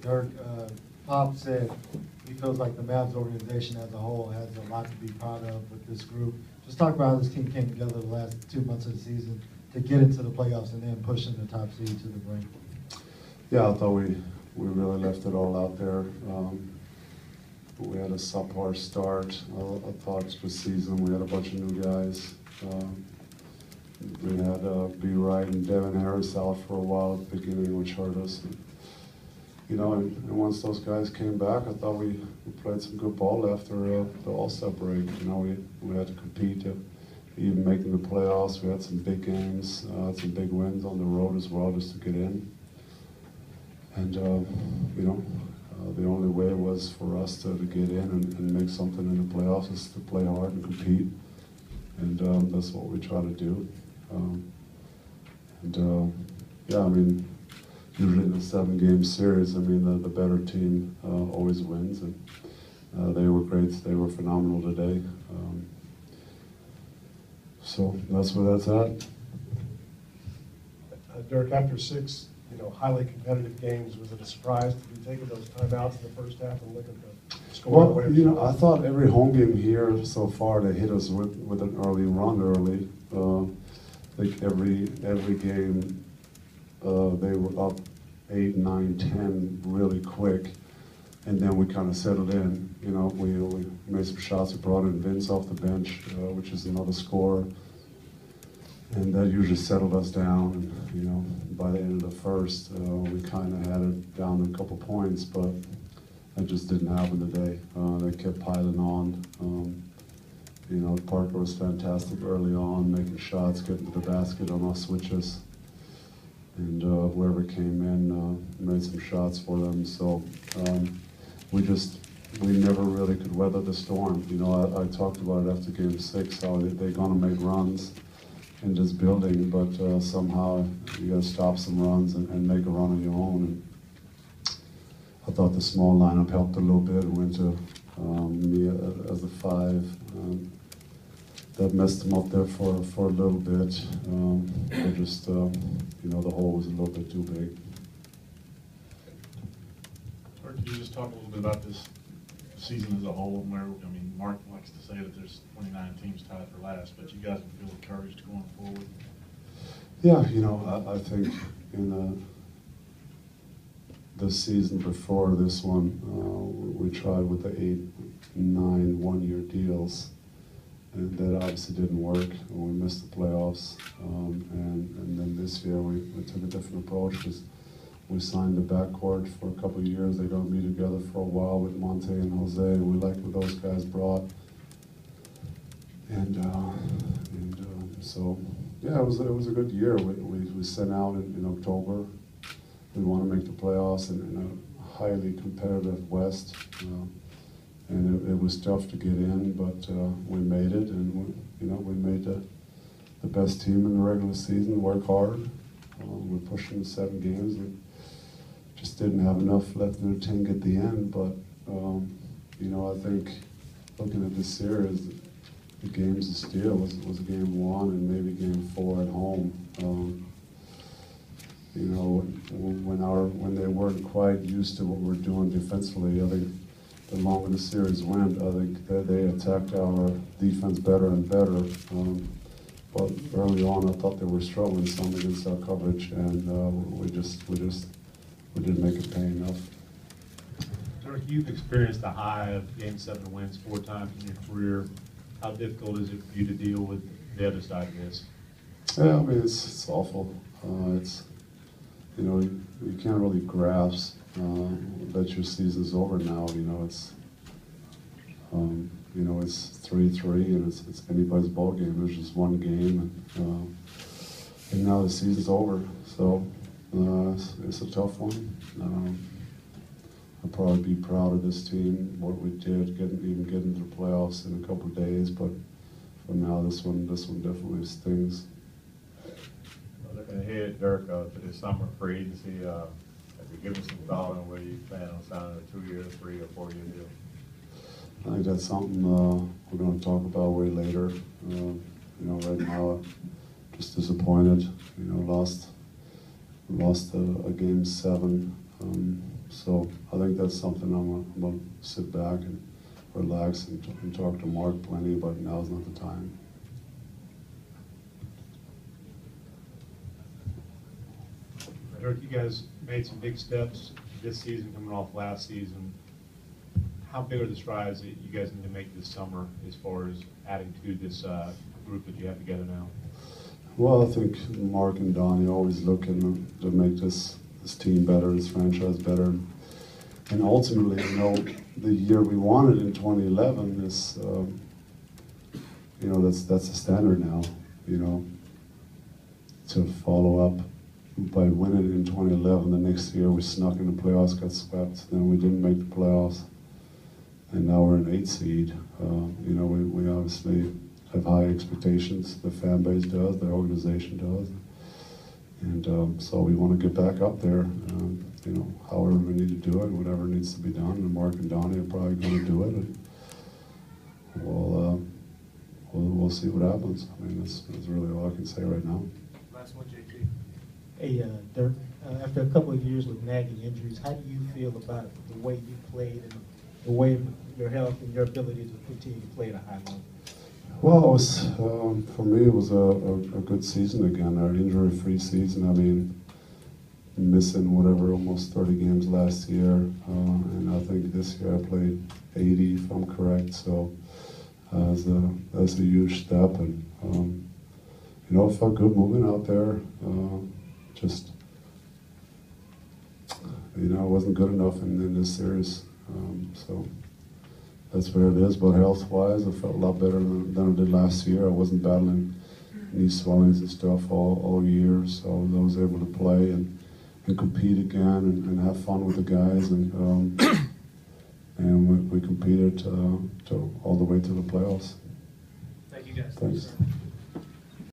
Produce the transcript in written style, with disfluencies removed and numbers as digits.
Dirk, Pop said he feels like the Mavs organization as a whole has a lot to be proud of with this group. Just talk about how this team came together the last 2 months of the season to get into the playoffs and then pushing the top seed to the brink. Yeah, I thought we really left it all out there. We had a subpar start. I thought this season we had a bunch of new guys. We had B. Wright and Devin Harris out for a while at the beginning, which hurt us. And once those guys came back, I thought we played some good ball after the All-Star break. We had to compete to even making the playoffs. We had some big games, some big wins on the road as well, just to get in. And the only way was for us to get in and make something in the playoffs is to play hard and compete. And that's what we try to do. Usually in a 7-game series, the better team always wins, and they were great. They were phenomenal today. So that's where that's at. Dirk, after 6, highly competitive games, was it a surprise to be taking those timeouts in the first half and look at the score? Well, I thought every home game here so far they hit us with an early run early. Like every game, they were up 8, 9, 10 really quick, and then we kind of settled in. We made some shots. We brought in Vince off the bench, which is another scorer, and that usually settled us down. And by the end of the first, we kind of had it down a couple points, but that just didn't happen today. They kept piling on. Parker was fantastic early on, making shots, getting to the basket on our switches. And whoever came in made some shots for them. So we never really could weather the storm. I talked about it after Game 6, how they're going to make runs in this building, but somehow you got to stop some runs and make a run on your own. And I thought the small lineup helped a little bit. Went to me as a 5. That messed them up there for a little bit. They just, the hole was a little bit too big. Or could you just talk a little bit about this season as a whole? Mark likes to say that there's 29 teams tied for last, but you guys feel encouraged going forward? Yeah, I think in the season before this one, we tried with the 8, 9 one-year deals. And that obviously didn't work, and we missed the playoffs. And then this year we took a different approach because we signed the backcourt for a couple of years. They're going to be together for a while with Monte and Jose. We liked what those guys brought. So yeah, it was a good year. We sent out in October. We want to make the playoffs in a highly competitive West. And it was tough to get in, but we made it, and we made the best team in the regular season work hard. We're pushing 7 games, and just didn't have enough left in the tank at the end. But I think looking at this series, the games to steal was game 1 and maybe game 4 at home. When they weren't quite used to what we're doing defensively, I think. The longer the series went, I think that they attacked our defense better and better. But early on, I thought they were struggling some against our coverage, and we didn't make it pay enough. Dirk, you've experienced the high of Game 7 wins 4 times in your career. How difficult is it for you to deal with the other side of this? Yeah, it's awful. You can't really grasp that your season's over now. It's 3-3, and it's anybody's ball game. There's just one game, and now the season's over. So it's a tough one. I'll probably be proud of this team, what we did, even getting to the playoffs in a couple of days. But for now, this one definitely stings. Looking ahead, Dirk, to this summer free agency, have you given some thought on whether you plan on signing a 2-year, 3- or 4-year deal? I think that's something we're going to talk about way later. Right now, just disappointed. Lost a Game 7. So I think that's something I'm gonna sit back and relax and talk to Mark plenty, but now's not the time. Dirk, you guys made some big steps this season coming off last season. How big are the strides that you guys need to make this summer as far as adding to this group that you have together now? Well, I think Mark and Donnie are always looking to make this team better, this franchise better. And ultimately, the year we wanted in 2011 is, that's the standard now, to follow up by winning in 2011. The next year we snuck in the playoffs, got swept, then we didn't make the playoffs, and now we're an 8 seed. We obviously have high expectations. The fan base does, the organization does, and so we want to get back up there. However we need to do it, whatever needs to be done, and Mark and Donnie are probably going to do it. And we'll see what happens. I mean, that's really all I can say right now. Last one, JT. Hey, Dirk, after a couple of years with nagging injuries, how do you feel about the way you played and the way of your health and your ability to continue to play at a high level? Well, it was, for me, it was a good season again, our injury-free season. I mean, missing almost 30 games last year, and I think this year I played 80, if I'm correct, so that's a huge step, and it felt good moving out there. It wasn't good enough in this series, so that's where it is. But health-wise, I felt a lot better than I did last year. I wasn't battling knee swellings and stuff all year, so I was able to play and compete again and have fun with the guys, and we competed all the way to the playoffs. Thank you, guys. Thanks.